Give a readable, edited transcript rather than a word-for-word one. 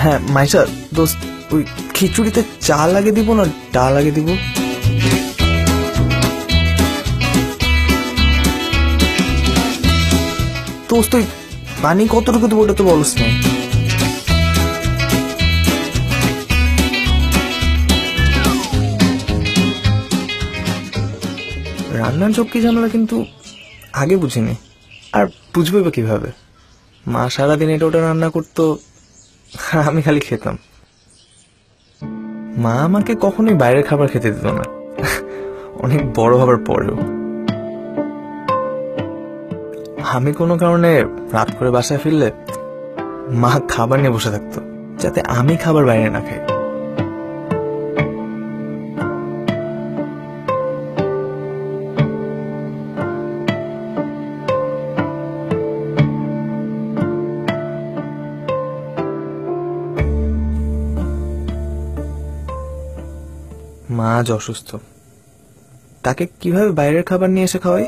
হ্যাঁ মাইশা দোস্ত, ওই খিচুড়িতে চাল আগে দিব না ডাল আগে দিব? দোস্ত ওই পানি কতটুকু দেবো ওটা তো বলস না। রান্নার ঝক্কি ঝামেলা কিন্তু আগে বুঝিনি, আর বুঝবে বা কিভাবে? মা সারাদিন এটা ওটা রান্না করতো, আমি খালি খেতাম। মা আমাকে কখনোই বাইরের খাবার খেতে দিত না, অনেক বড় হবার পরেও। আমি কোনো কারণে রাত করে বাসায় ফিরলে মা খাবার নিয়ে বসে থাকতো, যাতে আমি খাবার বাইরে না খাই। মা আজ অসুস্থ, তাকে কিভাবে বাইরের খাবার নিয়ে এসে খাওয়াই?